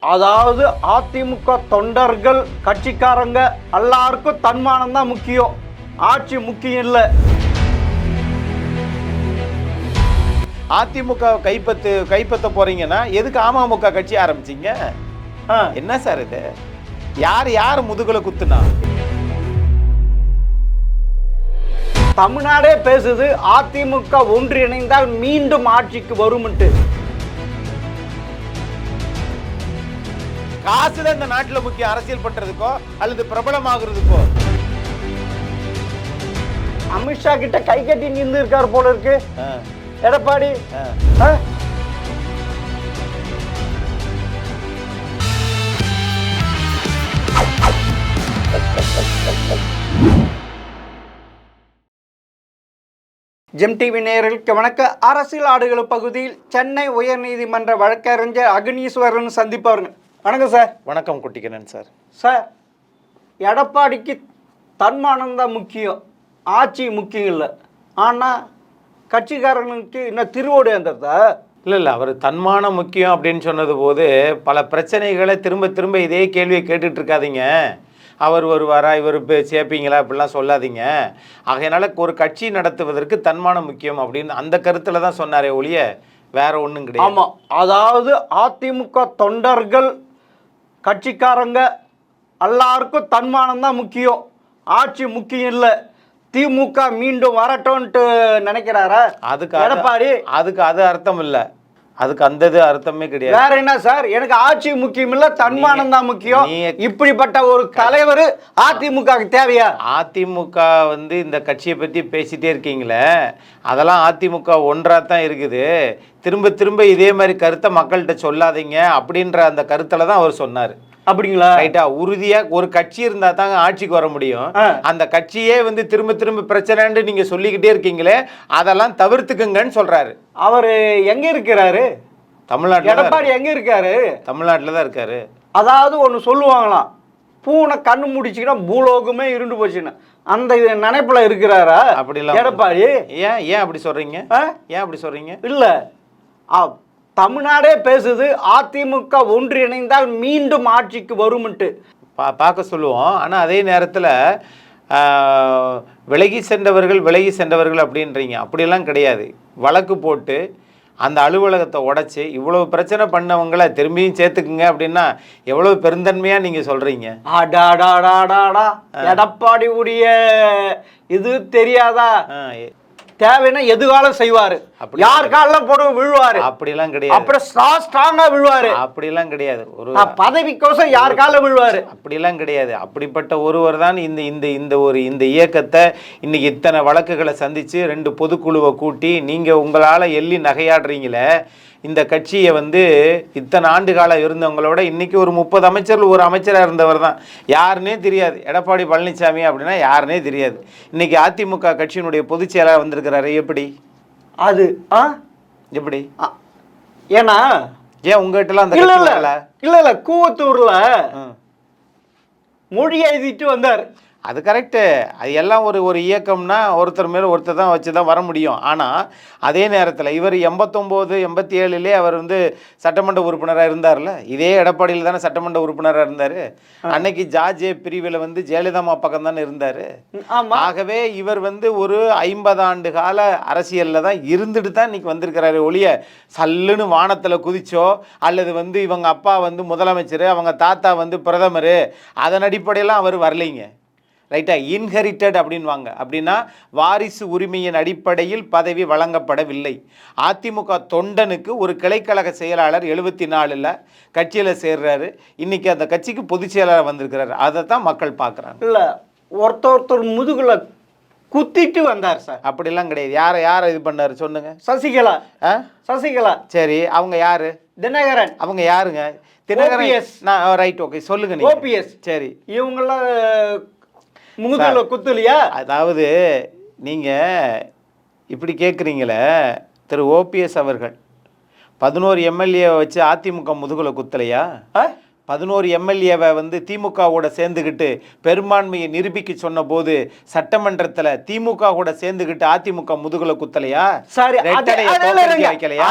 அதாவது அதிமுக தொண்டர்கள் கட்சிக்காரங்க எல்லாருக்கும் தன்மானம் தான் முக்கியம், ஆட்சி முக்கியம் இல்லை. அதிமுக கைப்பற்ற போறீங்கன்னா எதுக்கு அமமுக கட்சி ஆரம்பிச்சீங்க? என்ன சார் இது? யார் முதுகுல குத்துனா? தமிழ்நாடே பேசுது அதிமுக ஒன்றிணைந்தால் மீண்டும் ஆட்சிக்கு வரும்ட்டு. காசுல இந்த நாட்டுல முக்கியம், அரசியல் பண்றதுக்கோ அல்லது பிரபலமாகிறதுக்கோ? அமித்ஷா கிட்ட கை கட்டி நின்று இருக்காரு போல இருக்கு எடப்பாடி. ஜெம் டிவி நேயர்களுக்கு வணக்கம். அரசியல் ஆடுகள் பகுதியில் சென்னை உயர்நீதிமன்ற வழக்கறிஞர் அக்னீஸ்வரன் சந்திப்பாருங்க. வணக்கம் சார். வணக்கம் குட்டிக்கண்ணன் சார். சார், எடப்பாடிக்கு தன்மானம் தான் முக்கியம், ஆட்சி முக்கியம் இல்லை. ஆனால் கட்சிக்காரனுக்கு இன்னும் திருவோடு இருந்ததா? இல்லை, அவர் தன்மானம் முக்கியம் அப்படின்னு சொன்னது போது பல பிரச்சனைகளை திரும்ப இதே கேள்வியை கேட்டுட்டு இருக்காதீங்க. அவர் வருவாரா, இவர் சேர்ப்பீங்களா, இப்படிலாம் சொல்லாதீங்க. ஆகையினால ஒரு கட்சி நடத்துவதற்கு தன்மானம் முக்கியம் அப்படின்னு அந்த கருத்தில் தான் சொன்னாரே ஒழிய வேற ஒன்றும் கிடையாது. ஆமாம், அதாவது அதிமுக தொண்டர்கள் கட்சிக்காரங்க எல்லாருக்கும் தன்மானம் தான் முக்கியம், ஆட்சி முக்கியம் இல்லை. திமுக மீண்டும் வரட்டும்ட்டு நினைக்கிறாரா எடப்பாடி? அதுக்கு அது அர்த்தம் இல்லை, அதுக்கு அந்த அர்த்தமே கிடையாது. வேற என்ன சார்? எனக்கு ஆட்சி முக்கியம் இல்ல, தன்மானம் தான் முக்கியம். இப்படிப்பட்ட ஒரு தலைவர் அதிமுக தேவையா? அதிமுக இந்த கட்சியை பத்தி பேசிட்டே இருக்கீங்களே, அதெல்லாம் அதிமுக ஒன்றா தான் இருக்குது. திரும்ப இதே மாதிரி கருத்தை மக்கள்கிட்ட சொல்லாதீங்க அப்படின்ற அந்த கருத்துல தான் அவர் சொன்னார். அப்படிங்களா? ரைட்டா. உறுதியா ஒரு கட்சி இருந்தா தாங்க ஆட்சிக்கு வர முடியும். அந்த கட்சியே திரும்ப பிரச்சனைன்னு நீங்க சொல்லிக்கிட்டே இருக்கீங்களே, அதெல்லாம் தவிர்த்துக்குங்கன்னு சொல்றாரு. அவரு எங்க இருக்கிறாரு? தமிழ்நாட்டுல. எடப்பாடி எங்க இருக்காரு? தமிழ்நாட்டுல தான் இருக்காரு. அதாவது ஒண்ணு சொல்லுவாங்களாம், பூனை கண்ணு முடிச்சுக்கிட்டா பூலோகமே இருண்டு போச்சுன்னு, அந்த நினைப்புல இருக்கிறாரா அப்படிலாம் எடப்பாடி? ஏன் அப்படி சொல்றீங்க? ஏன் அப்படி சொல்றீங்க? இல்ல, தமிழ்நாடே பேசுது அதிமுக ஒன்றிணைந்தால் மீண்டும் ஆட்சிக்கு வரும்ட்டு பார்க்க சொல்லுவோம். ஆனால் அதே நேரத்தில் விலகி சென்றவர்கள் அப்படின்றீங்க. அப்படியெல்லாம் கிடையாது. வழக்கு போட்டு அந்த அலுவலகத்தை உடைச்சி இவ்வளவு பிரச்சனை பண்ணவங்களை திரும்பியும் சேர்த்துக்குங்க அப்படின்னா எவ்வளவு பெருந்தன்மையாக நீங்கள் சொல்கிறீங்க. எடப்பாடி உடைய இது தெரியாதா? தேவைன்னா எதுகாலம் செய்வாரு, யார் காலம் போட விழுவாரு. அப்படிலாம் கிடையாது. அப்புறம் ஸ்ட்ராங்கா விழுவாரு. அப்படிலாம் கிடையாது. ஒரு பதவிக்கோசம் யார் காலம் விழுவாரு. அப்படிலாம் கிடையாது. அப்படிப்பட்ட ஒருவர் தான் இந்த இயக்கத்தை இன்னைக்கு இத்தனை வழக்குகளை சந்திச்சு 2 பொதுக்குழுவை கூட்டி நீங்க உங்களால எள்ளி நகையாடுறீங்களே. இந்த கட்சியை இத்தனை ஆண்டு காலம் இருந்தவங்களோட இன்னைக்கு ஒரு 30 அமைச்சர்கள் ஒரு அமைச்சராக இருந்தவர் தான். யாருன்னே தெரியாது. எடப்பாடி பழனிசாமி அப்படின்னா யாருன்னே தெரியாது. இன்னைக்கு அதிமுக கட்சியினுடைய பொதுச் செயலாளர் வந்திருக்கிறாரு. எப்படி அது எப்படி? ஏன்னா ஏன் உங்ககிட்ட அந்த இல்ல கூவத்தூர்ல மொழி எழுதிட்டு வந்தார். அது கரெக்டு. அது எல்லாம் ஒரு இயக்கம்னா ஒருத்தர் மேலே ஒருத்தர் தான் வச்சு தான் வர முடியும். ஆனால் அதே நேரத்தில் இவர் 89, 87 அவர் சட்டமன்ற உறுப்பினராக இருந்தார்ல. இதே எடப்பாடியில் தானே சட்டமன்ற உறுப்பினராக இருந்தார். அன்னைக்கு ஜார்ஜ் பிரிவில் ஜெயலலிதா பக்கம் தானே இருந்தார். ஆகவே இவர் ஒரு 50 ஆண்டு கால அரசியலில் தான் இருந்துட்டு தான் இன்னைக்கு வந்திருக்கிறாரு ஒழிய சல்லுன்னு வானத்தில் குதிச்சோ அல்லது இவங்க அப்பா முதலமைச்சர், அவங்க தாத்தா பிரதமர், அதன் அடிப்படையெல்லாம் அவர் வரலைங்க. ரைட்டா. இன்ஹெரிட்டட் அப்படின்வாங்க. அப்படின்னா வாரிசு உரிமையின் அடிப்படையில் பதவி வழங்கப்படவில்லை. அதிமுக தொண்டனுக்கு ஒரு கிளைக்கழக செயலாளர் 74 கட்சியில் சேர்றாரு. இன்னைக்கு அந்த கட்சிக்கு பொதுச் செயலாளர் வந்திருக்கிறாரு. அதை தான் மக்கள் பார்க்குறாங்க. இல்லை, ஒருத்தர் முதுகுல குத்திட்டு வந்தார் சார். அப்படிலாம் கிடையாது. யாரை இது பண்ணாரு சொல்லுங்க? சசிகலா. சரி, அவங்க யாரு? தினகரன். அவங்க யாருங்க? தினகரன். ரைட், ஓகே, சொல்லுங்க. ஓபிஎஸ். சரி, இவங்களாம் முதுகுல குத்துலையா? அதாவது நீங்க இப்படி கேட்குறீங்களே, திரு ஓபிஎஸ் அவர்கள் 11 எம்எல்ஏ வச்சு அதிமுக முதுகுல குத்தலையா? 11 எம்எல்ஏவை வந்து திமுகவோட சேர்ந்துக்கிட்டு பெரும்பான்மையை நிரூபிக்க சொன்ன போது சட்டமன்றத்தில் திமுக கூட சேர்ந்துக்கிட்டு அதிமுக முதுகுல குத்தலையா? சரி, ரெட்டலையை தோற்கடிக்க வைக்கலையா?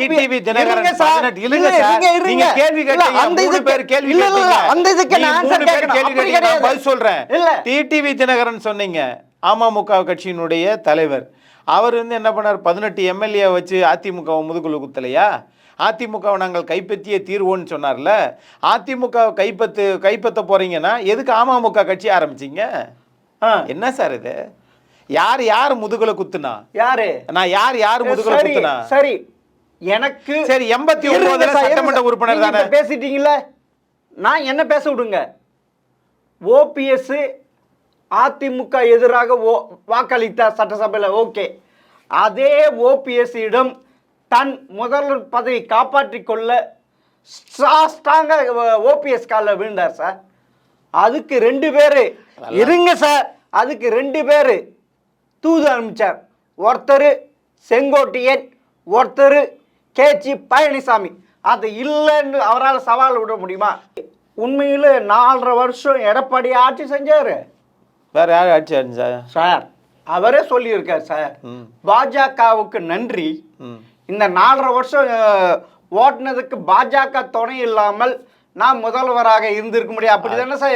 டிடிவி தினகரன் 18 இல்லைங்க சார், நீங்க கேள்வி கேட்டீங்க, 3 பேர் கேள்வி கேட்டீங்க, அந்த இதுக்கு நான் ஆன்சர் கேட்கணும். கேள்வி கேட்டீங்க, நான் பதில் சொல்றேன். டிடிவி தினகரன் சொன்னீங்க, அமமுக கட்சியினுடைய தலைவர். அவர் வந்து என்ன பண்ணார்? 18 எம்எல்ஏ வச்சு அதிமுக முதுகுல குத்தலையா? அதிமுகவை நாங்கள் கைப்பற்றியே தீர்வோன்னு சொன்னார்ல. அதிமுக கைப்பற்ற போறீங்கன்னா எதுக்கு அமமுக கட்சி ஆரம்பிச்சீங்க? என்ன சார் இது? யார் முதுகுல குத்துனா? யாரு? நான் யார் முதுகுல குத்துனா? சரி, எனக்கு சரி, 89 சட்டமன்ற உறுப்பினர் தானே பேசிட்டீங்கல்ல, நான் என்ன பேச விடுங்க. ஓபிஎஸ் அதிமுக எதிராக வாக்களித்தார் சட்டசபையில், ஓகே. அதே ஓபிஎஸ் இடம் தன் முதல்வர் பதவி காப்பாற்றிக் கொள்ள ஓபிஎஸ் காலில் விழுந்தார் சார். அதுக்கு 2 பேரு இருங்க சார், அதுக்கு 2 பேரு தூது அனுப்பிச்சார். ஒருத்தர் செங்கோட்டையன், ஒருத்தர் கேச்சி பழனிசாமி. அது இல்லைன்னு அவரால் சவால் விட முடியுமா? உண்மையில் 4.5 வருஷம் எடப்பாடி ஆட்சி செஞ்சாரு. வேற யார் ஆட்சி செஞ்சா சார்? அவரே சொல்லியிருக்கார் சார், பாஜகவுக்கு நன்றி, இந்த 4.5 வருஷம் ஓட்டுனதுக்கு பாஜக துணை இல்லாமல் நான் முதல்வராக இருந்திருக்க முடியும். அப்படி தானே சார்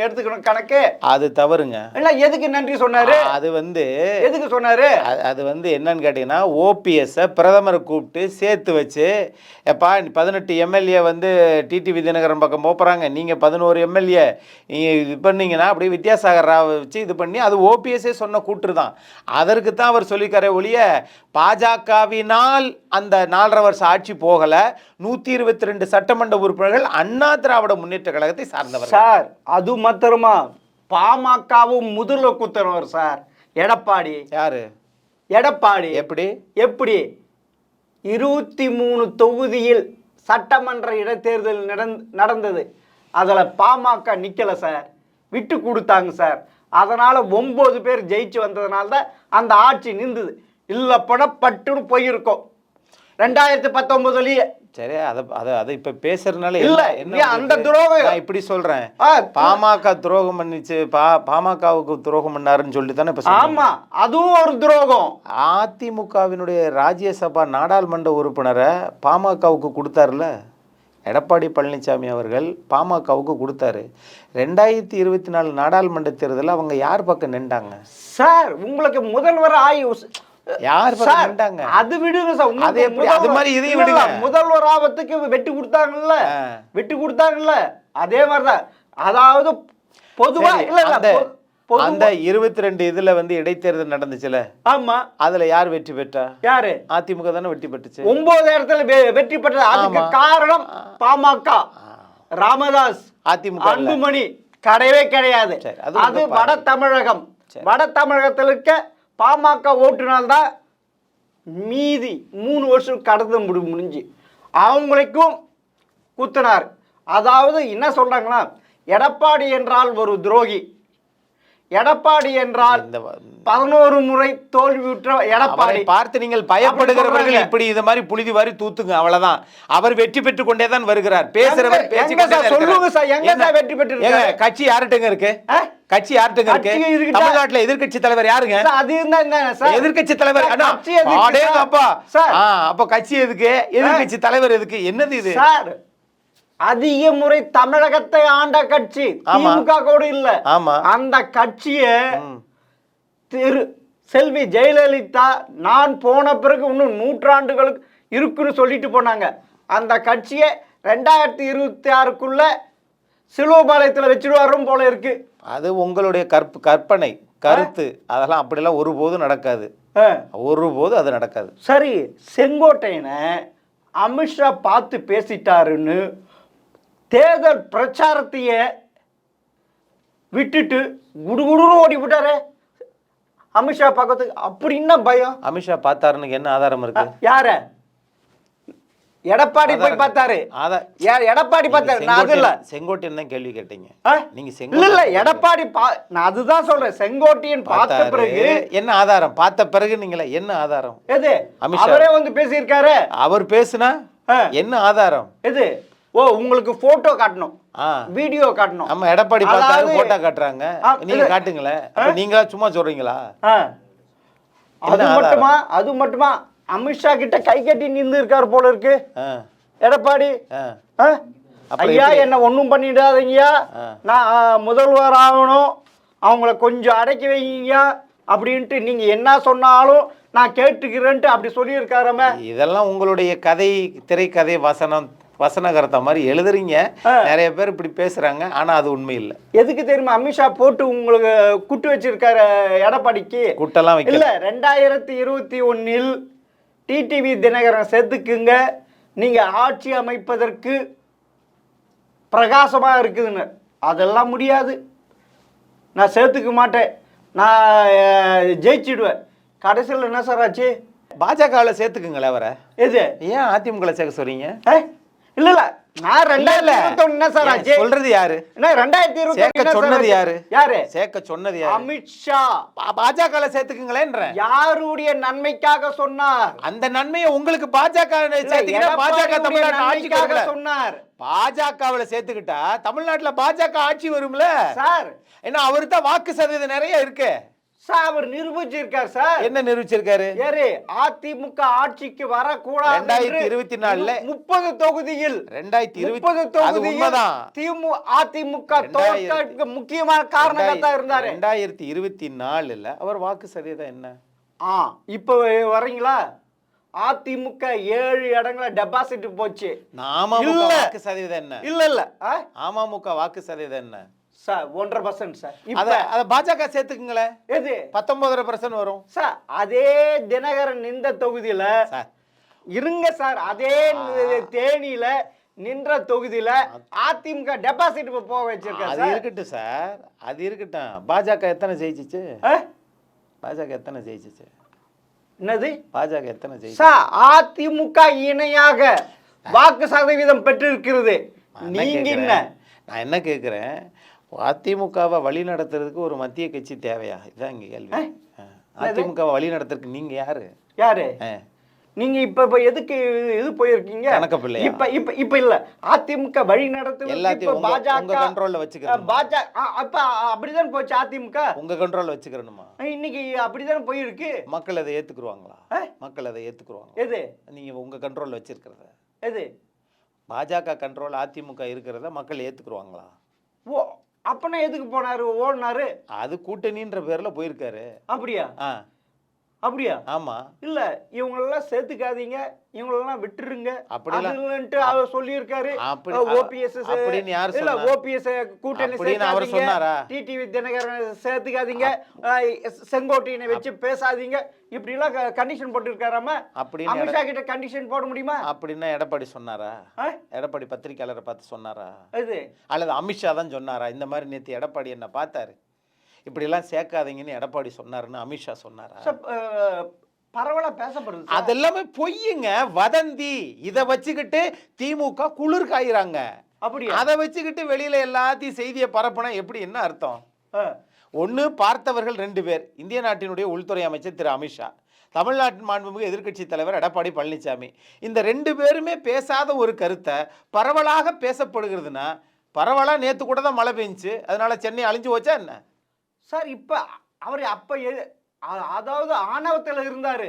எடுத்துக்கணும் கணக்கு? அது தவறுங்க. இல்ல, எதுக்கு நன்றி சொன்னாரு? அது வந்து எதுக்கு சொன்னாரு? அது வந்து என்னன்னு கேட்டீங்கன்னா, ஓபிஎஸ்ஸை பிரதமரை கூப்பிட்டு சேர்த்து வச்சு, எப்பா 18 எம்எல்ஏ வந்து டிடிவி தினகரன் பக்கம் போகிறாங்க, நீங்கள் 11 எம்எல்ஏ இது பண்ணீங்கன்னா அப்படியே வித்யாசாகர் ராவை வச்சு இது பண்ணி, அது ஓபிஎஸ்ஸே சொன்ன கூற்று தான். அதற்கு தான் அவர் சொல்லிக்காரே ஒழிய பாஜகவினால் அந்த 4.5 வருஷம் ஆட்சி போகலை. 122 சட்டமன்ற உறுப்பினர்கள் அண்ணா திராவிட முன்னேற்ற கழகத்தை சார்ந்தவர் சார். அது மாத்திரமா பாமகவும் முதல்ல குத்துறவர் சார் எடப்பாடி. யாரு? எடப்பாடி. எப்படி 23 தொகுதியில் சட்டமன்ற இடைத்தேர்தல் நடந்தது. அதில் பாமக நிக்கல சார், விட்டு கொடுத்தாங்க சார். அதனால 9 பேர் ஜெயிச்சு வந்ததுனால தான் அந்த ஆட்சி நின்றுது. இல்லை பணம் பட்டுன்னு போயிருக்கோம் 2019லயே. சரி, அதை இப்ப பேசுறதுனால இல்ல, அந்த துரோகம் நான் இப்படி சொல்றேன். பாமக துரோகம் பண்ணிச்சு, பாமகவுக்கு துரோகம் பண்ணாருன்னு சொல்லி தானே இப்ப. ஆமா, அதுவும் ஒரு துரோகம். அதிமுகவினுடைய ராஜ்யசபா நாடாளுமன்ற உறுப்பினரை பாமகவுக்கு கொடுத்தாருல எடப்பாடி பழனிசாமி அவர்கள், பாமகவுக்கு கொடுத்தாரு. 2024 நாடாளுமன்ற தேர்தலில் அவங்க யார் பக்கம் நின்றாங்க சார்? உங்களுக்கு முதல்வர் யார் பக்கம் நின்றாங்க? அது விடுங்க சார். அது மாதிரி இதையும் விடுங்க. முதல்வர் ஆபத்துக்கு வெட்டி கொடுத்தாங்கல்ல, அதே மாதிரிதான். அதாவது பொதுவா அந்த 22 இதுல வந்து இடைத்தேர்தல் நடந்துச்சுல, ஆமா, அதுல யார் வெற்றி பெற்றா? யாரு? அதிமுக தானே வெற்றி பெற்றுச்சு. 9 இடத்துல வெற்றி பெற்றது. அதுக்கு காரணம் பாமக, ராமதாஸ், அதிமுக, அன்புமணி கிடையவே கிடையாது. அது வட தமிழகம். வட தமிழகத்தில் இருக்க பாமக ஓட்டுனால்தான் மீதி 3 வருஷம் கடந்து முடிஞ்சு அவங்களுக்கும் குத்தினார். அதாவது என்ன சொல்றாங்கன்னா, எடப்பாடி என்றால் ஒரு துரோகி, எடப்பாடி என்றால் 11 முறை தோல்வியுற்ற எடப்பாடி பார்த்து நீங்கள் பயப்படுகிறவர்கள் இப்படி இது மாதிரி புழுதி வாரி தூத்துங்க, அவ்வளவுதான். அவர் வெற்றி பெற்றுக் கொண்டே தான் வருகிறார். பேசுறவர் சொல்லுங்க சார், எங்க சார் வெற்றி பெற்று? கட்சி யார்கிட்டங்க இருக்கு? கட்சி யார்கிட்டங்க இருக்கு? தமிழ்நாட்டுல எதிர்க்கட்சி தலைவர் யாருங்க? அது இருந்தா சார் எதிர்க்கட்சி தலைவர். அப்பா அப்ப கட்சி எதுக்கு? எதிர்க்கட்சி தலைவர் எதுக்கு? என்னது இது சார்? அதிக முறை தமிழகத்தை ஆண்ட கட்சி திமுக கூட இல்ல. அந்த கட்சிய செல்வி ஜெயலலிதா நான் போன பிறகு இன்னும் 100 ஆண்டுகளுக்கு இருக்குன்னு சொல்லிட்டு போனாங்க. அந்த கட்சியை 2026க்குள்ள சிலுவபாளையத்தில் வச்சிருவாரும் போல இருக்கு. அது உங்களுடைய கற்பனை கருத்து. அதெல்லாம் அப்படிலாம் ஒருபோதும் நடக்காது. ஒருபோது அது நடக்காது. சரி, செங்கோட்டையனை அமித்ஷா பார்த்து பேசிட்டாருன்னு தேர்தல் பிரச்சாரத்தைய விட்டுட்டு குடுகுடுன்னு ஓடி விட்டாரு அமித்ஷா பார்க்கறதுக்கு. அப்படி என்ன பயம்? அமித்ஷா பார்த்தாருன்னு என்ன ஆதாரம் இருக்கு? யார? எடப்பாடி போய் பார்த்தாரு. எடப்பாடி பார்த்தாரு. நான் அது இல்ல, செங்கோட்டையன் தான் கேள்வி கேட்டீங்க நீங்க. இல்ல எடப்பாடி நான் அதுதான் சொல்றேன். செங்கோட்டையன் பார்த்த பிறகு என்ன ஆதாரம்? பார்த்த பிறகு நீங்களே என்ன ஆதாரம்? எது? அவரே வந்து பேசியிருக்காரு. அவர் பேசுனா என்ன ஆதாரம்? எது? ஓ உங்களுக்கு போட்டோ காட்டணும், ஆ வீடியோ காட்டணும். ஆமா, எடப்பாடி பார்த்தாரு அதாவது- போட்டோ காட்டுறாங்க, நீங்க காட்டுங்களேன். அப்ப நீங்களா சும்மா சொல்றீங்களா? ஆ. அது என்ன ஆதாரம்? மட்டுமா அமித்ஷா கிட்ட கை கட்டி நின்று இருக்காரு போல இருக்கு ஆ, எடப்பாடி. ஆ. ஆ? அப்புறம் ஐயா எப்படி? என்ன ஒன்றும் பண்ணிடாதீங்கய்யா, ஆ. நான் முதல்வர் ஆகணும், அவங்கள கொஞ்சம் அடக்கி வைங்க அப்படின்ட்டு நீங்க என்ன சொன்னாலும் நான் கேட்டுக்கிறேன்ட்டு அப்படி சொல்லியிருக்காரமே. இதெல்லாம் உங்களுடைய கதை, திரைக்கதை, வசனகர்த்தா மாதிரி எழுதுறீங்க. நிறைய பேர் இப்படி பேசுறாங்க, ஆனா அது உண்மை இல்லை. எதுக்கு தெரியுமா அமித்ஷா போட்டு உங்களுக்கு குட்டு வச்சிருக்காரு எடப்பாடிக்கு? குட்டெல்லாம் வைக்கல. இல்ல 2021 டிடிவி தினகரன் சேர்த்துக்குங்க, நீங்க ஆட்சி அமைப்பதற்கு பிரகாசமா இருக்குதுன்னு. அதெல்லாம் முடியாது, நான் சேர்த்துக்க மாட்டேன், நான் ஜெயிச்சிடுவேன். கடைசியில் என்ன சார் ஆச்சு? பாஜகவில் சேர்த்துக்குங்களேன் அவரை. எது? ஏன் அதிமுக சேர்க்க சொல்றீங்க? இல்ல இல்ல, நான் 2021 என்ன சார் ஆச்சு? சொல்றது யாரு? என்ன 2021 சேர்க்க சொன்னது யாரு? யாரு சேர்க்க சொன்னது யாரு? அமித்ஷா. பாஜக சேர்த்துக்குங்களேன்றேன். யாருடைய நன்மைக்காக சொன்னார்? அந்த நன்மையை உங்களுக்கு பாஜக சேர்த்துக்கிட்டா பாஜக தமிழ்நாட்டு ஆட்சிக்கு நன்மைக்காக சொன்னார். பாஜகவில் சேர்த்துக்கிட்டா தமிழ்நாட்டுல பாஜக ஆட்சி வரும்ல சார். ஏன்னா அவரு தான் வாக்கு சதவீதம் நிறைய இருக்கு சார். அவர் நிரூபிச்சிருக்கார் சார். என்ன நிரூபிச்சிருக்காரு? யாரு? அதிமுக ஆட்சிக்கு வரக்கூடாது 2024 30 தொகுதியில் 2020 தொகுதியில் உண்மைதான். அதிமுக தோற்க முக்கியமான காரணமா இருந்தாரு. 2024 அவர் வாக்கு சதவீதம் என்ன? இப்ப வரீங்களா? அதிமுக 7 இடங்கள டெபாசிட் போச்சு. அமமுக வாக்கு சதவீதம் என்ன? இல்ல இல்ல, அமமுக வாக்கு சதவீதம் என்ன சார்? 1.5% சார். அத பாஜக சேர்த்துக்குங்களேன். எது? 19% வரும் சார். அதே தினகரன் இந்த தொகுதியில இருங்க சார், அதே தேனியில நின்ற தொகுதியில அதிமுக டெபாசிட் போக வச்சிருக்காரு. அது இருக்கட்டும் சார், அது இருக்கட்டும். பாஜக எத்தனை ஜெயிச்சிச்சு? பாஜக எத்தனை ஜெயிச்சிச்சு? என்னது? பாஜக எத்தனை ஜெயிச்சு? சார் அதிமுக இணையாக வாக்கு சதவீதம் பெற்றிருக்கிறது. நீங்க என்ன? நான் என்ன கேட்கிறேன், அதிமுகவை வழி நடத்துறதுக்கு ஒரு மத்திய கட்சி தேவையா? இதான் இங்க கேள்வி. அதிமுகவை வழி நடத்துறதுக்கு நீங்க யாரு? யாரு நீங்க? இப்ப எதுக்கு இது போயிருக்கீங்க? கணக்கப்பிள்ளை. இப்ப இல்ல, அதிமுக வழி நடத்துறது எல்லாத்தையும் பாஜக உங்க கண்ட்ரோல்ல வச்சுக்கிறேன். பாஜக அப்ப அப்படிதான் போச்சு. அதிமுக உங்க கண்ட்ரோல்ல வச்சுக்கிறணுமா? இன்னைக்கு அப்படிதான் போயிருக்கு. மக்கள் அதை ஏத்துக்குருவாங்களா? மக்கள் அதை ஏத்துக்குருவாங்க? எது நீங்க உங்க கண்ட்ரோல்ல வச்சிருக்கிறத? எது? பாஜக கண்ட்ரோல் அதிமுக இருக்கிறத மக்கள் ஏத்துக்குருவாங்களா? ஓ, அப்பனா எதுக்கு போனாரு, ஓடினாரு? அது கூட்டணின்ற பேர்ல போயிருக்காரு. அப்படியா? அப்படியா? ஆமா. இல்ல, இவங்களெல்லாம் சேர்த்துக்காதீங்க, இவங்களெல்லாம் விட்டுருங்க அப்படின்ட்டு அவர் சொல்லியிருக்காரு. ஓபிஎஸ் அப்படின்னு யார் சொன்னா? இல்ல, ஓபிஎஸ் கூட்டணி சேர்த்துக்காதீங்க, டிடிவி தினகரன் சேர்த்துக்காதீங்க, செங்கோட்டையனை வச்சு பேசாதீங்க, இப்படி எல்லாம் கண்டிஷன் போட்டுருக்காராம. அமித்ஷா கிட்ட கண்டிஷன் போட முடியுமா? அப்படின்னா எடப்பாடி சொன்னாரா? எடப்பாடி பத்திரிகையாளரை பார்த்து சொன்னாரா? இது அல்லது அமித்ஷா தான் சொன்னாரா? இந்த மாதிரி நேற்று எடப்பாடி என்ன பார்த்தாரு, இப்படிலாம் சேர்க்காதீங்கன்னு எடப்பாடி சொன்னாருன்னு அமித்ஷா சொன்னாரா? பரவலா பேசப்படுது. அதெல்லாமே பொய்யுங்க, வதந்தி. இதை வச்சுக்கிட்டு திமுக குளிர் காயிறாங்க. அப்படியா? அதை வச்சுக்கிட்டு வெளியில எல்லாத்தையும் செய்தியை பரப்புனா எப்படி, என்ன அர்த்தம்? ஒன்று, பார்த்தவர்கள் 2 பேர். இந்திய நாட்டினுடைய உள்துறை அமைச்சர் திரு அமித்ஷா, தமிழ்நாட்டின் மாண்புமிகு எதிர்க்கட்சி தலைவர் எடப்பாடி பழனிசாமி. இந்த 2 பேருமே பேசாத ஒரு கருத்தை பரவலாக பேசப்படுகிறதுனா, பரவலா நேற்று கூட தான் மழை பெஞ்சுச்சு, அதனால சென்னை அழிஞ்சு போச்சா என்ன சார்? இப்ப அவர் அப்ப அதாவது ஆணவத்தில் இருந்தாரு,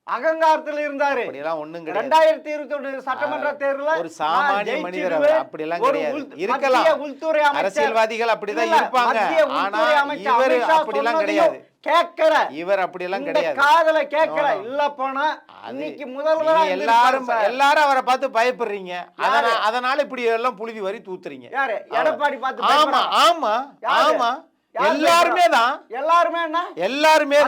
அகங்காரத்தில் இருந்தாரு. அப்படிலாம் ஒண்ணும் கிடையாது. 2021 சட்டமன்ற தேர்தலில் ஒரு சாமானிய மனிதர் அப்படிலாம் கிடையாது. இருக்கலாம், உள்துறை அரசியல்வாதிகள் அப்படிதான் இருப்பாங்க. ஆனா இவர் அப்படிலாம் கிடையாது. கேட்கல, இவர் அப்படிலாம் கிடையாது. காதல கேட்கல. இல்ல போனா இன்னைக்கு முதல்வர் எல்லாரும் அவரை பார்த்து பயப்படுறீங்க. அதனால இப்படி எல்லாம் புழுதி வரி தூத்துறீங்க. யாரு? எடப்பாடி பார்த்து? ஆமா ஆமா ஆமா, எல்லாருமே தான். எல்லாருமே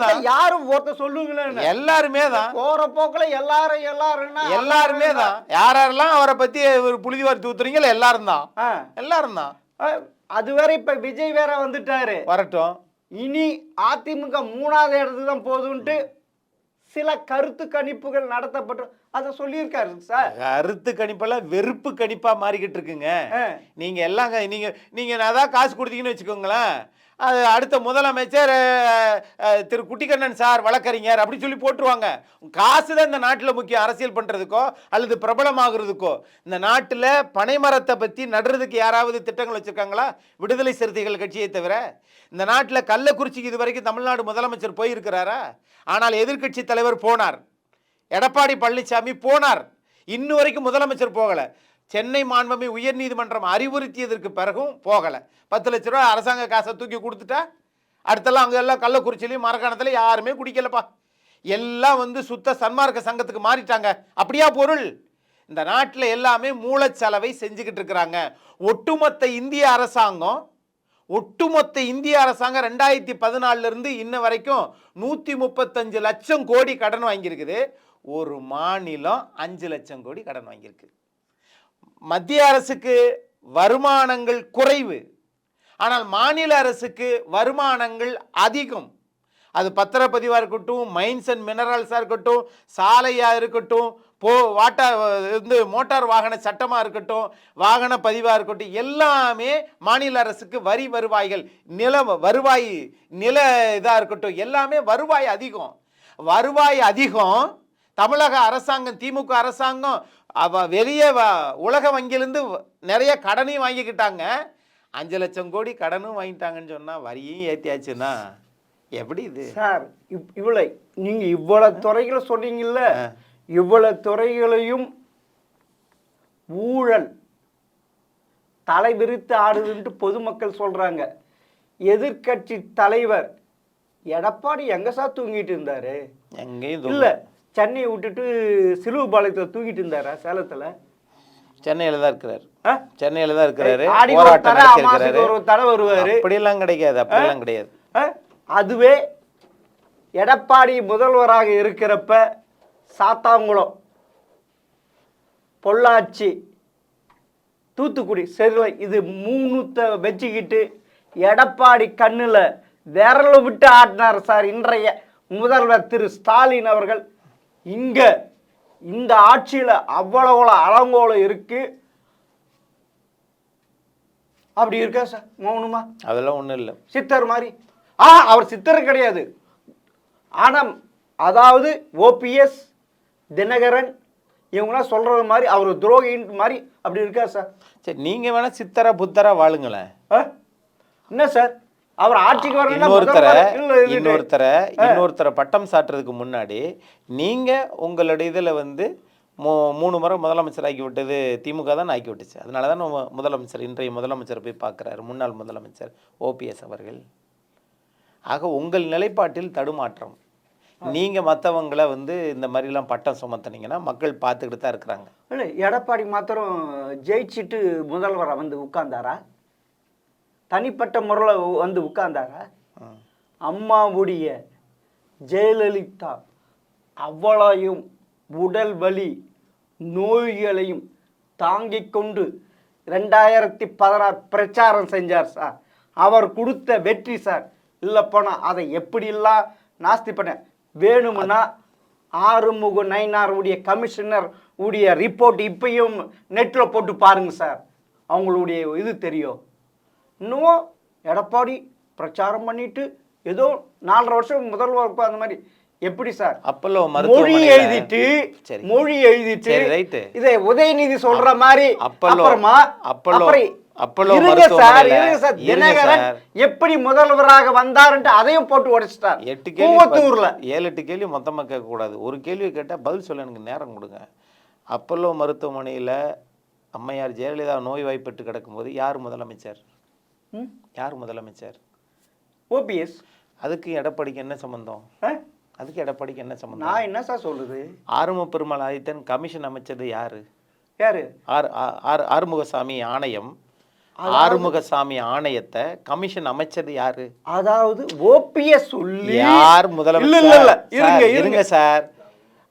தான். யாரும் ஒருத்த சொல்லுங்களேன். எல்லாருமே தான். போற போக்குல எல்லாருமே தான். யாரெல்லாம் அவரை பத்தி ஒரு புழுதி வாரி தூத்துறீங்களோ எல்லாரும் தான். எல்லாரும் தான். அது வேற இப்ப விஜய் வேற வந்துட்டாரு. வரட்டும். இனி அதிமுக 3வது இடத்துக்கு தான் போகுதுன்ட்டு சில கருத்து கணிப்புகள் நடத்தப்பட்டு அதை சொல்லியிருக்காரு சார். கருத்து கணிப்பெல்லாம் வெறுப்பு கணிப்பா மாறிக்கிட்டு இருக்குங்க. நீங்க எல்லாம் நீங்க அதான் காசு கொடுத்தீங்கன்னு வச்சுக்கோங்களேன், அடுத்த முதலமைச்சர் திரு குட்டிக்கண்ணன் சார் வழக்கறிஞர் அப்படி சொல்லி போட்டுருவாங்க. காசு தான் இந்த நாட்டில் முக்கியம், அரசியல் பண்ணுறதுக்கோ அல்லது பிரபலமாகிறதுக்கோ. இந்த நாட்டில் பனைமரத்தை பற்றி நடுறதுக்கு யாராவது திட்டங்கள் வச்சுருக்காங்களா? விடுதலை சிறுத்தைகள் கட்சியை தவிர. இந்த நாட்டில் கள்ளக்குறிச்சிக்கு இது வரைக்கும் தமிழ்நாடு முதலமைச்சர் போயிருக்கிறாரா? ஆனால் எதிர்க்கட்சி தலைவர் போனார், எடப்பாடி பழனிசாமி போனார், இன்னும் வரைக்கும் முதலமைச்சர் போகலை. சென்னை மாண்புமிகு உயர்நீதிமன்றம் அறிவுறுத்தியதற்கு பிறகும் போகலை. 10 லட்ச ரூபா அரசாங்க காசை தூக்கி கொடுத்துட்டா அடுத்தெல்லாம் அங்கே எல்லாம் கள்ளக்குறிச்சிலையும் மரக்காணத்தில் யாருமே குடிக்கலப்பா. எல்லாம் சுத்த சன்மார்க்க சங்கத்துக்கு மாறிட்டாங்க. அப்படியா பொருள்? இந்த நாட்டில் எல்லாமே மூலச்சலவை செஞ்சுக்கிட்டு இருக்கிறாங்க. ஒட்டுமொத்த இந்திய அரசாங்கம் 2014 இன்ன வரைக்கும் 135 லட்சம் கோடி கடன் வாங்கியிருக்குது. ஒரு மாநிலம் 5 லட்சம் கோடி கடன் வாங்கியிருக்கு. மத்திய அரசுக்கு வருமானங்கள் குறைவு, ஆனால் மாநில அரசுக்கு வருமானங்கள் அதிகம். அது பத்திரப்பதிவாக இருக்கட்டும், மைன்ஸ் அண்ட் மினரல்ஸாக இருக்கட்டும், சாலையாக இருக்கட்டும், மோட்டார் வாகன சட்டமாக இருக்கட்டும், வாகன பதிவாக இருக்கட்டும், எல்லாமே மாநில அரசுக்கு வரி வருவாய்கள், நில இதாக இருக்கட்டும், எல்லாமே வருவாய் அதிகம். வருவாய் அதிகம். தமிழக அரசாங்கம், திமுக அரசாங்கம் வெளியே உலக வங்கியிலிருந்து நிறைய கடனையும் வாங்கிக்கிட்டாங்க. 5 லட்சம் கோடி கடனும் வாங்கிட்டாங்கன்னு சொன்னால் வரியும் ஏற்றியாச்சுன்னா எப்படி இது சார்? நீங்கள் இவ்வளவு துறைகளை சொன்னீங்கல்ல, இவ்வளவு துறைகளையும் ஊழல் தலைவிரித்து ஆடுதுன்ட்டு பொதுமக்கள் சொல்றாங்க. எதிர்கட்சி தலைவர் எடப்பாடி எங்க சார் தூங்கிட்டு இருந்தாரு? எங்கேயும் இல்ல, சென்னையை விட்டுட்டு சிலுவபாளையத்தில் தூங்கிட்டு இருந்தாரா? சேலத்துல? சென்னையில தான் இருக்கிறாரு. சென்னையில தான் இருக்கிறாரு. ஒரு தடை வருவாரு. அப்படியெல்லாம் கிடைக்காது, அப்படியெல்லாம் கிடையாது. அதுவே எடப்பாடி முதல்வராக இருக்கிறப்ப சாத்தாங்குளம், பொள்ளாச்சி, தூத்துக்குடி, செருவை, இது 3 வச்சுக்கிட்டு எடப்பாடி கண்ணுல விரல விட்டு ஆட்டினார் சார் இன்றைய முதல்வர் திரு ஸ்டாலின் அவர்கள். இங்க இந்த ஆட்சியில அவ்வளவு அலங்கோலம் இருக்கு. அப்படி இருக்கா சார்? மௌனமா? அதெல்லாம் ஒண்ணும் இல்லை. சித்தர் மாதிரி. அவர் சித்தர் கிடையாது. ஆனா அதாவது ஓபிஎஸ், தினகரன் இவங்களாம் சொல்றது மாதிரி அவர் துரோகின் மாதிரி அப்படி இருக்கா சார்? சரி, நீங்க வேணா சித்தரா புத்தரா வாழுங்களேன். என்ன சார், அவர் ஆட்சிக்கு வர இன்னொருத்தரை பட்டம் சாட்டுறதுக்கு முன்னாடி நீங்க உங்களுடைய இதுல 3 முறை முதலமைச்சர் ஆக்கி விட்டது திமுக தான் ஆக்கி விட்டுச்சு. அதனால தான் முதலமைச்சர், இன்றைய முதலமைச்சர் போய் பார்க்குறாரு, முன்னாள் முதலமைச்சர் ஓபிஎஸ் அவர்கள். ஆக உங்கள் நிலைப்பாட்டில் தடுமாற்றம். நீங்க மற்றவங்களை இந்த மாதிரிலாம் பட்டம் சுமத்துனீங்கன்னா மக்கள் பார்த்துக்கிட்டு தான் இருக்கிறாங்க. இல்லை, எடப்பாடி மாத்திரம் ஜெயிச்சுட்டு முதல்வரை உட்கார்ந்தாரா? தனிப்பட்ட முறையில் உட்கார்ந்தாரா? அம்மாவுடைய ஜெயலலிதா அவ்வளையும் உடல் வலி நோய்களையும் தாங்கிக் கொண்டு 2016 பிரச்சாரம் செஞ்சார் சார். அவர் கொடுத்த வெற்றி சார். இல்லை போனால் அதை எப்படிலாம் நாஸ்தி பண்ண வேணும்னா ஆறுமுக நயினார் உடைய கமிஷனர் உடைய ரிப்போர்ட் இப்பயும் நெட்டில் போட்டு பாருங்க சார், அவங்களுடைய இது தெரியும். இன்னும் எடப்பாடி பிரச்சாரம் பண்ணிட்டு ஏதோ 4.5 வருஷம் முதல்வர் அந்த மாதிரி எப்படி சார்? அப்பல்லோ மொழி எழுதிட்டு இதை உதயநிதி சொல்ற மாதிரி தினகரன் எப்படி முதல்வராக வந்தாருன்ட்டு அதையும் போட்டு உடைச்சிட்டார். 7-8 கேள்வி மொத்தமா கேட்க கூடாது. ஒரு கேள்வி கேட்டா பதில் சொல்ல எனக்கு நேரம் கொடுங்க. அப்பல்லோ மருத்துவமனையில அம்மையார் ஜெயலலிதா நோய்வாய்ப்பட்டு கிடக்கும்போது யார் முதலமைச்சர்? ஓபிஎஸ். அதுக்கு எடப்பாடிக்கு என்ன சம்பந்தம்? நான் என்ன சார் சொல்லுது? ஆறுமுக பெருமாள் ஆதித்தன் கமிஷன் அமைச்சது யாரு? ஆறுமுகசாமி ஆணையம். ஆறுமுகசாமி ஆணையத்தை கமிஷன் அமைச்சது யாரு? அதாவது ஓபிஎஸ் சொல்லி யார் முதலமைச்சர்? இருங்க சார்.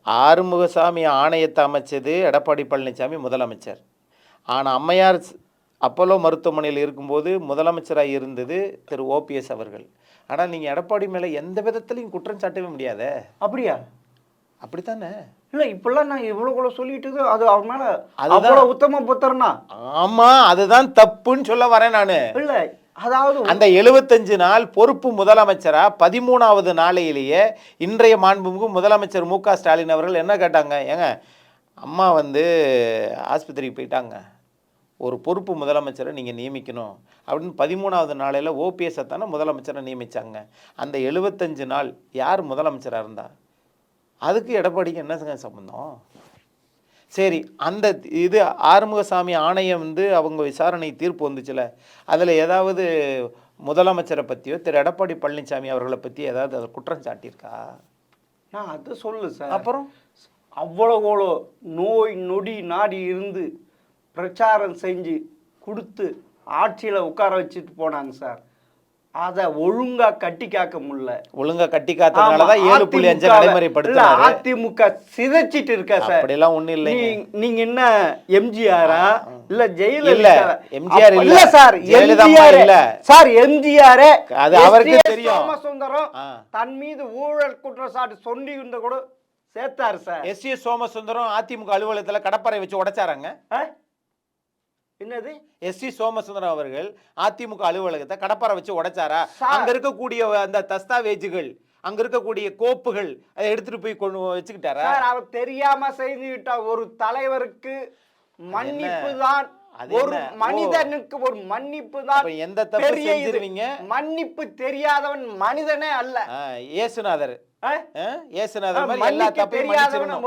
ஆறுமுகசாமி ஆணையத்தை அமைச்சது எடப்பாடி பழனிசாமி முதலமைச்சர். ஆனா அம்மையார் அப்போலோ மருத்துவமனையில் இருக்கும்போது முதலமைச்சராக இருந்தது திரு ஓபிஎஸ் அவர்கள். ஆனால் நீங்கள் எடப்பாடி மேலே எந்த விதத்துலையும் குற்றம் சாட்டவே முடியாதே. அப்படியா? அப்படித்தானே? இல்லை, இப்பெல்லாம் நான் இவ்வளோ சொல்லிட்டு அது அவர் மேலே அவ்வளோ உத்தம புத்தர்னா. ஆமாம், அதுதான் தப்புன்னு சொல்ல வரேன் நான். இல்லை, அதாவது அந்த 75 நாள் பொறுப்பு முதலமைச்சரா 13வது நாளையிலேயே இன்றைய மாண்புமிகு முதலமைச்சர் மு க ஸ்டாலின் அவர்கள் என்ன கேட்டாங்க, ஏங்க அம்மா வந்து ஆஸ்பத்திரிக்கு போயிட்டாங்க, ஒரு பொறுப்பு முதலமைச்சரை நீங்கள் நியமிக்கணும் அப்படின்னு 13வது நாளையில் ஓபிஎஸ்ஸை தானே முதலமைச்சரை நியமித்தாங்க. அந்த 75 நாள் யார் முதலமைச்சராக இருந்தா? அதுக்கு எடப்பாடிக்கு என்ன சம்பந்தம்? சரி, அந்த இது ஆறுமுகசாமி ஆணையம் வந்து அவங்க விசாரணை தீர்ப்பு வந்துச்சுல, அதில் ஏதாவது முதலமைச்சரை பற்றியோ திரு எடப்பாடி பழனிசாமி அவர்களை பற்றி ஏதாவது அதை குற்றம் சாட்டியிருக்கா? நான் அது சொல்லு சார். அப்புறம் அவ்வளோ நோய் நொடி நாடி இருந்து பிரச்சாரம் செஞ்சு கொடுத்து ஆட்சியில் உட்கார வச்சுட்டு போனாங்க சார். அதை ஒழுங்கா கட்டி காக்க முடியல. ஒழுங்கா கட்டி காத்தனால தான் 7.5 நடைமுறைப்படுத்துறாரு. அதிமுக சிதைச்சிட்டு இருக்கா சார். அப்படிலாம் ஒண்ணும் இல்லை. நீங்க என்ன எம்ஜிஆரா இல்ல ஜெயலலிதா? இல்ல எம்ஜிஆர் இல்ல சார், எம்ஜிஆர் இல்ல சார், எம்ஜிஆர் அது அவருக்கு தெரியும். சோமசுந்தரம் தன் மீது ஊழல் குற்றச்சாட்டு சொல்லி இருந்த கூட சேர்த்தாரு சார். எஸ் சோமசுந்தரம் அதிமுக அலுவலகத்துல கடப்பறை வச்சு உடைச்சாராங்க. என்னது? எஸ் சோமசுந்தரம் அவர்கள் அதிமுக அலுவலகத்தை கடப்பறை வச்சு உடைச்சாரா? அங்க இருக்கக்கூடிய அந்த தஸ்தாவேஜுகள், அங்க இருக்கக்கூடிய கோப்புகள் அதை எடுத்துட்டு போய் கொண்டு வச்சுக்கிட்டாரா? அவர் தெரியாம செய்துவிட்ட ஒரு தலைவருக்கு மன்னிப்பு தான், ஒரு மனிதனுக்கு ஒரு மன்னிப்பு தான். எந்த தப்பு செஞ்சிருவீங்க? மன்னிப்பு தெரியாதவன் மனிதனே அல்ல. ஏசுநாதர் மாதிரி எல்லா தப்பையும் மன்னிச்சிரணும்.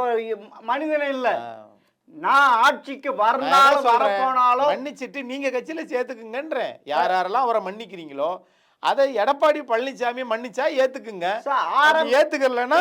மனிதனே இல்ல. நான் ஆட்சிக்கு வரனாலும் வரப்போனாலும் மன்னிச்சிட்டு நீங்க கட்சியில சேர்த்துக்குங்கன்றேன். யாரெல்லாம் அவரை மன்னிக்கிறீங்களோ அதை எடப்பாடி பழனிசாமி மன்னிச்சா ஏத்துக்குங்க. ஏத்துக்கலன்னா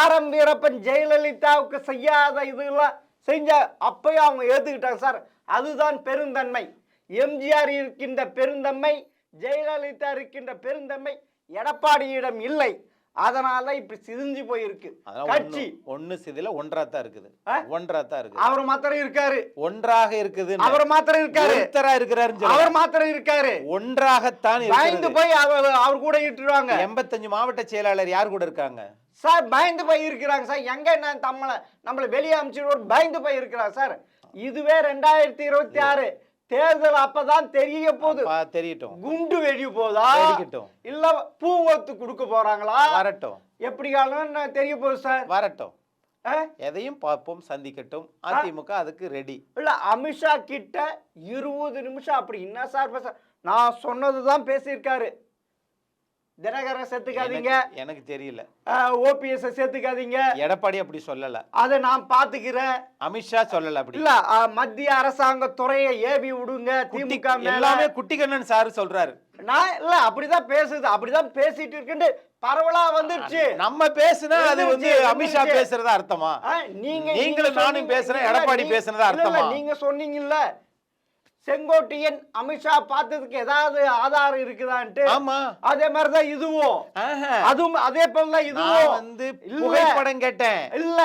ஆரம் வீரப்பன் ஜெயலலிதாவுக்கு செய்யாத இதெல்லாம் செஞ்ச அப்பயும் அவங்க ஏத்துக்கிட்டாங்க சார். அதுதான் பெருந்தன்மை. எம்ஜிஆர் இருக்கின்ற பெருந்தன்மை, ஜெயலலிதா இருக்கின்ற பெருந்தன்மை எடப்பாடியிடம் இல்லை. அதனால இப்படி சிதைஞ்சு போயிருக்கு கட்சி. ஒண்ணு சிதில ஒன்றாத்தான் இருக்குது. ஒன்றாத்தான் இருக்கு. அவர் மாத்திரம் இருக்காரு. ஒன்றாக இருக்குது. அவர் மாத்திரம் இருக்காரு. ஒருத்தரா இருக்கிறாரு. அவர் மாத்திரம் இருக்காரு. ஒன்றாகத்தான் பயந்து போய் அவர் கூட இட்டுருவாங்க. 85 மாவட்ட செயலாளர் யார் கூட இருக்காங்க சார்? பயந்து போய் இருக்கிறாங்க சார். எங்க நம்மள வெளியே அமைச்சு பயந்து போய் இருக்கிறாங்க சார். இதுவே 2026 தேர்தல் அப்பதான் தெரிய போகுது. தெரியட்டும். குண்டு வெடி போதா இல்ல பூங்கொத்து கொடுக்க போறாங்களா? வரட்டும். எப்படி தெரிய போகுது சார். வரட்டும். எதையும் பார்ப்போம், சந்திக்கட்டும். அதிமுக அதுக்கு ரெடி. இல்ல அமித்ஷா கிட்ட 20 நிமிஷம் அப்படி என்ன சார் பேச? நான் சொன்னதுதான் பேசியிருக்காரு. தினகரன் சேர்த்துக்காதீங்க, எனக்கு தெரியல. ஓபிஎஸ் சேர்த்துக்காதீங்க, எடப்பாடி அப்படி சொல்லல. அதை நான் பாத்துக்கிறேன். அமித்ஷா சொல்லல அப்படி. இல்ல மத்திய அரசாங்க துறையை ஏவி விடுங்க. திமுக எல்லாமே குட்டிக்கண்ணன் சார் சொல்றாரு. நான் இல்ல அப்படிதான் பேசுது, அப்படிதான் பேசிட்டு இருக்குன்னு பரவலா வந்துருச்சு. நம்ம பேசுனா அது வந்து அமித்ஷா பேசுறதா அர்த்தமா? நீங்களும் நானும் பேசுறேன், எடப்பாடி பேசுறதா அர்த்தமா? நீங்க சொன்னீங்கல்ல செங்கோட்டையன் அமித்ஷா பார்த்ததுக்கு ஏதாவது ஆதாரம் இருக்குதான்ட்டு. ஆமா, அதே மாதிரிதான் இதுவும். அதுவும் அதே போல இதுவும் வந்து புகைப்படம் கேட்டேன். இல்ல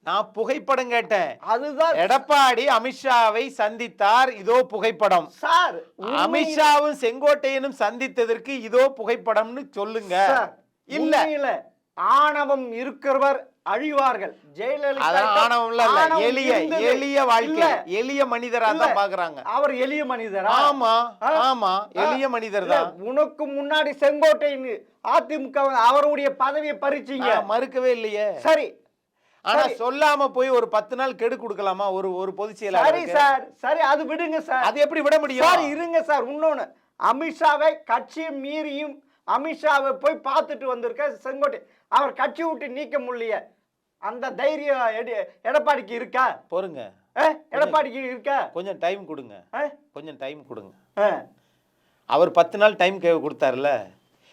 நான் புகைப்படம் கேட்டேன். அதுதான் எடப்பாடி அமித்ஷாவை சந்தித்தார், இதோ புகைப்படம். சார் அமித்ஷாவும் செங்கோட்டையனும் சந்தித்ததற்கு இதோ புகைப்படம்னு சொல்லுங்க. இல்ல ஆணவம் இருக்கிறவர் அழிவார்கள். ஜெயலலிதா எளிய வாழ்க்கை, எளிய மனிதரா தான் பாக்குறாங்க. அவர் எளிய மனிதரா? ஆமா ஆமா, எளிய மனிதர் தான். உனக்கு முன்னாடி செங்கோட்டையன் அதிமுக அவருடைய பதவியை பறிச்சீங்க, மறுக்கவே இல்லையே. சரி, ஆனா சொல்லாம போய் ஒரு 10 நாள் கெடு கொடுக்கலாமா ஒரு பொதுச் செயலாளர்? சரி சார், சரி அது விடுங்க சார். அது எப்படி விட முடியும்? சார் இருங்க சார். இன்னொன்னு, அமித்ஷாவை கட்சி மீறியும் அமித்ஷாவை போய் பார்த்துட்டு வந்திருக்க செங்கோட்டை அவர் கட்சி விட்டு நீக்க முடியல. அந்த தைரியம் எடப்பாடிக்கு இருக்கா? பொறுங்க, எடப்பாடிக்கு இருக்கா? கொஞ்சம் டைம் கொடுங்க, கொஞ்சம் டைம் கொடுங்க. அவர் 10 நாள் டைம் கொடுத்தாருல,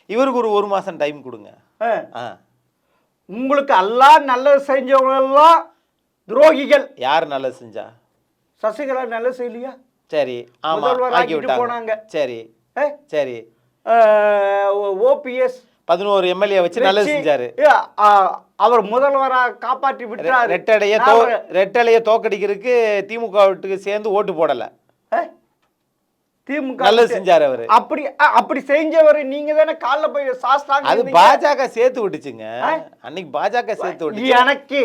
இவருக்கு ஒரு மாசம் டைம் கொடுங்க. உங்களுக்கு எல்லாம் நல்லது செஞ்சவங்க எல்லாம் துரோகிகள். யார் நல்லது செஞ்சா? சசிகலா நல்லது செய்யலையா? சரி, ஆமா, ஆக்கி விட்டாங்க. போனாங்க. சரி சரி, ஓபிஎஸ் 11 எம்எல்ஏ வச்சு நல்லது செஞ்சாரு. அவர் முதல்வரா காப்பாற்றி விட்டாரு. ரெட்டலைய தோக்கடிக்கிறதுக்கு திமுக சேர்ந்து ஓட்டு போடல. திமுக நல்லது செஞ்சாரு அவரு. அப்படி செஞ்சவர் நீங்க தானே காலைல போய் சாஸ்தாங்க. அது பாஜக சேர்த்து விட்டுச்சுங்க. அன்னைக்கு பாஜக சேர்த்து விட்டுச்சு. எனக்கு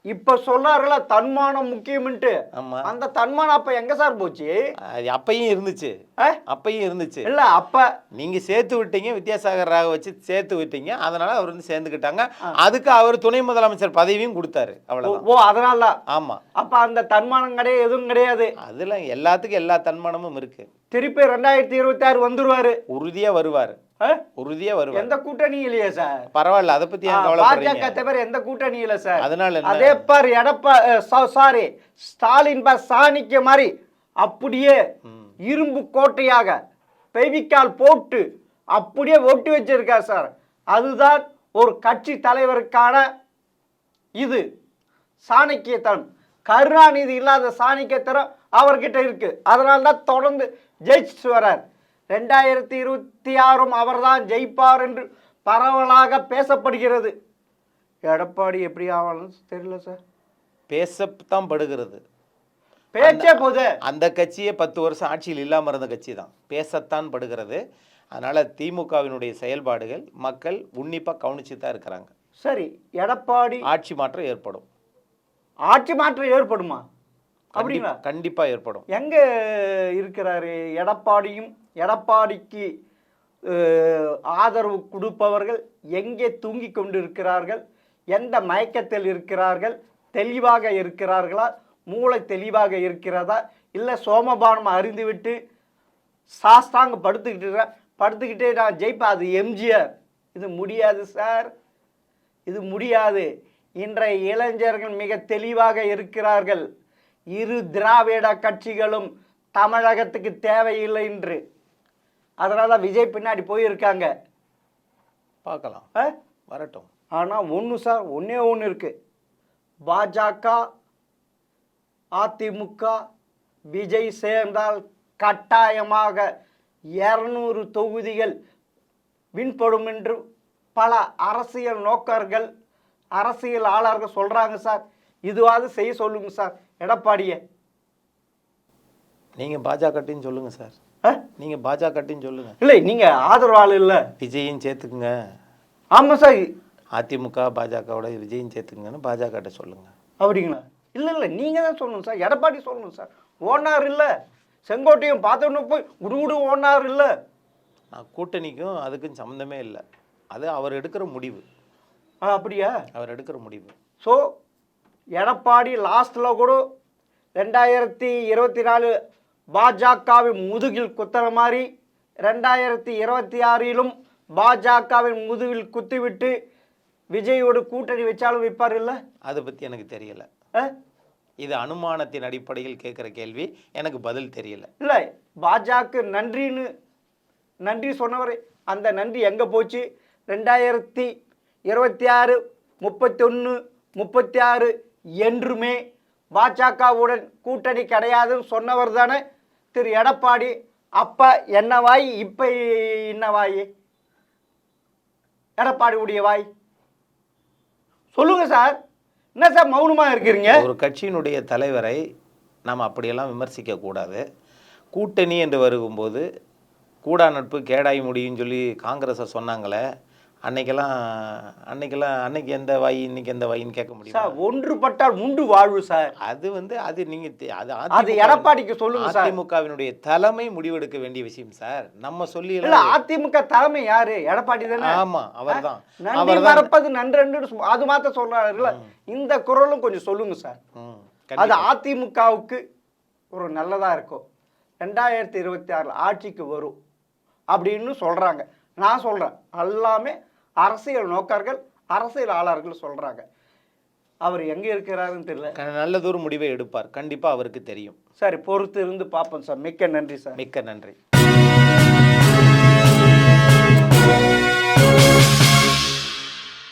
இப்ப சொல்றாருல தன்மானம் முக்கியம்ன்ட்டு, ஆமா, அந்த தன்மானம் அப்ப எங்க சார் போச்சு? அது அப்பையும் இருந்துச்சு, ஆ? அப்பையும் இருந்துச்சு. இல்ல அப்ப நீங்க சேர்த்து விட்டீங்க, வித்யாசாகர் ராவ் வச்சு சேர்த்து விட்டீங்க, அதனால அவர் வந்து சேர்ந்துக்கிட்டாங்க. அதுக்கு அவர் துணை முதலமைச்சர் பதவியும் கொடுத்தாரு, அவ்வளவுதான். ஓ அதனால ஆமா, அப்ப அந்த தன்மானம் கிடையாது, எதுவும் கிடையாது. அதுல எல்லாத்துக்கும் எல்லா தன்மானமும் இருக்கு. திருப்பி 2026 வந்துருவாரு. உறுதியா வருவாரு, ஆ? உறுதியா வருவாரு. எந்த கூட்டணி இல்லையே சார். பரவாயில்ல, அதை பத்தி ஏன் பாஜக கவலைப்படுறீங்க? தவிர எந்த கூட்டணி இல்ல சார். அதனால என்ன? அதே பாரு சாரி ஸ்டாலின் சாணிக்க மாதிரி அப்படியே இரும்பு கோட்டையாக பெவிக்கால் போட்டு அப்படியே ஒட்டி வச்சிருக்கார் சார். அதுதான் ஒரு கட்சி தலைவருக்கான இது சாணக்கியத்தனம். கருணாநிதி இல்லாத சாணக்கியத்தனம் அவர்கிட்ட இருக்கு. அதனால தான் தொடர்ந்து ஜெயிச்சு வரார். 2026 அவர்தான் ஜெயிப்பார் என்று பரவலாக பேசப்படுகிறது. எடப்பாடி எப்படி ஆவாலும் தெரியல சார். பேசத்தான் படுகிறது, பேச்சே போது. அந்த கட்சியே 10 வருஷம் ஆட்சியில் இல்லாமல் இருந்த கட்சி தான், பேசத்தான் படுகிறது. அதனால திமுகவினுடைய செயல்பாடுகள் மக்கள் உன்னிப்பாக கவனிச்சு தான் இருக்கிறாங்க. சரி, எடப்பாடி ஆட்சி மாற்றம் ஏற்படும். ஆட்சி மாற்றம் ஏற்படுமா? அப்படிங்களா? கண்டிப்பா ஏற்படும். எங்க இருக்கிறாரு எடப்பாடியும்? எடப்பாடிக்கு ஆதரவு கொடுப்பவர்கள் எங்கே தூங்கி கொண்டு இருக்கிறார்கள்? எந்த மயக்கத்தில் இருக்கிறார்கள்? தெளிவாக இருக்கிறார்களா? மூளை தெளிவாக இருக்கிறதா? இல்லை சோமபானம் அறிந்துவிட்டு சாஸ்தாங்க படுத்துக்கிட்டே நான் ஜெயிப்பேன், அது எம்ஜிஆர். இது முடியாது சார், இது முடியாது. இன்றைய இளைஞர்கள் மிக தெளிவாக இருக்கிறார்கள். இரு திராவிட கட்சிகளும் தமிழகத்துக்கு தேவையில்லை என்று. அதனால விஜய் பின்னாடி போயிருக்காங்க. பார்க்கலாம், வரட்டும். ஆனால் ஒன்று சார், ஒன்றே ஒன்று இருக்கு. பாஜக அதிமுக விஜய் சேர்ந்தால் கட்டாயமாக 200 தொகுதிகள் வின்படும் என்று பல அரசியல் நோக்கர்கள் அரசியலாளர்கள் சொல்றாங்க சார். இதுவாது செய்ய சொல்லுங்க சார் எடப்பாடியை. நீங்க பாஜகட்டின்னு சொல்லுங்க சார், நீங்க பாஜகட்டின்னு சொல்லுங்க. இல்லை, நீங்க ஆதரவாளர் இல்லை, விஜயும் சேர்த்துக்குங்க. ஆமா சார், அதிமுக பாஜகவோட விஜயும் சேர்த்துக்குங்கன்னு பாஜகட்ட சொல்லுங்க. அப்படிங்களா? இல்லை இல்லை, நீங்க தான் சொல்லணும் சார், எடப்பாடி சொல்லணும் சார். ஓனார் இல்லை, செங்கோட்டையும் பார்த்தோன்னு போய் குடு ஓனார் இல்லை. கூட்டணிக்கும் அதுக்கும் சம்மந்தமே இல்லை, அது அவர் எடுக்கிற முடிவு. அப்படியா? அவர் எடுக்கிற முடிவு. ஸோ எடப்பாடி லாஸ்ட்டில் கூட 2024 பாஜகவின் முதுகில் குத்துற மாதிரி 2026 பாஜகவின் முதுகில் குத்திவிட்டு விஜயோடு கூட்டணி வச்சாலும் வைப்பார் இல்லை? அதை பற்றி எனக்கு தெரியல. இது அனுமானத்தின் அடிப்படையில் கேட்குற கேள்வி, எனக்கு பதில் தெரியல. இல்லை, பாஜக நன்றி சொன்னவர், அந்த நன்றி எங்கே போச்சு? 2026 31 36 என்றுமே பாஜகவுடன் கூட்டணி கிடையாதுன்னு சொன்னவர் தானே திரு எடப்பாடி. அப்ப என்ன வாய், இப்ப என்ன வாய்? எடப்பாடியுடைய வாய் சொல்லுங்க சார். என்ன சார் மௌனமா இருக்கிறீங்க? ஒரு கட்சியினுடைய தலைவரை நாம் அப்படியெல்லாம் விமர்சிக்க கூடாது. கூட்டணி என்று வரும்போது கூடா நட்பு கேடாய் முடியும்னு சொல்லி காங்கிரஸை சொன்னாங்களே, அன்னைக்கு எந்த வாய் இன்னைக்கு எந்த வாயின்னு கேட்க முடியும் சார். ஒன்றுபட்டால் முண்டு வாழ்வு சார். அது வந்து அது நீங்க அது எடப்பாடிக்கு சொல்லுங்க சார். அதிமுகவினுடைய தலைமை முடிவெடுக்க வேண்டிய விஷயம் சார். நம்ம சொல்லி இல்ல, அதிமுக தலைமை யாரு? எடப்பாடி தானே. ஆமா, அவர்தான். நன்றி மறப்பது நன்றன்று அது மாத்த சொல்றாருல்ல, இந்த குரலும் கொஞ்சம் சொல்லுங்க சார். அது அதிமுகவுக்கு ஒரு நல்லதா இருக்கும். 2026 ஆட்சிக்கு வரும் அப்படின்னு சொல்றாங்க. நான் சொல்றேன், எல்லாமே அரசியல் நோக்கர்கள் அரசியலாளர்கள் சொல்றாங்க. அவர் எங்க இருக்கிறாருன்னு தெரியல. நல்லதொரு முடிவை எடுப்பார், கண்டிப்பா அவருக்கு தெரியும். சரி, பொறுத்து இருந்து பார்ப்போம் சார். மிக்க நன்றி சார். மிக்க நன்றி.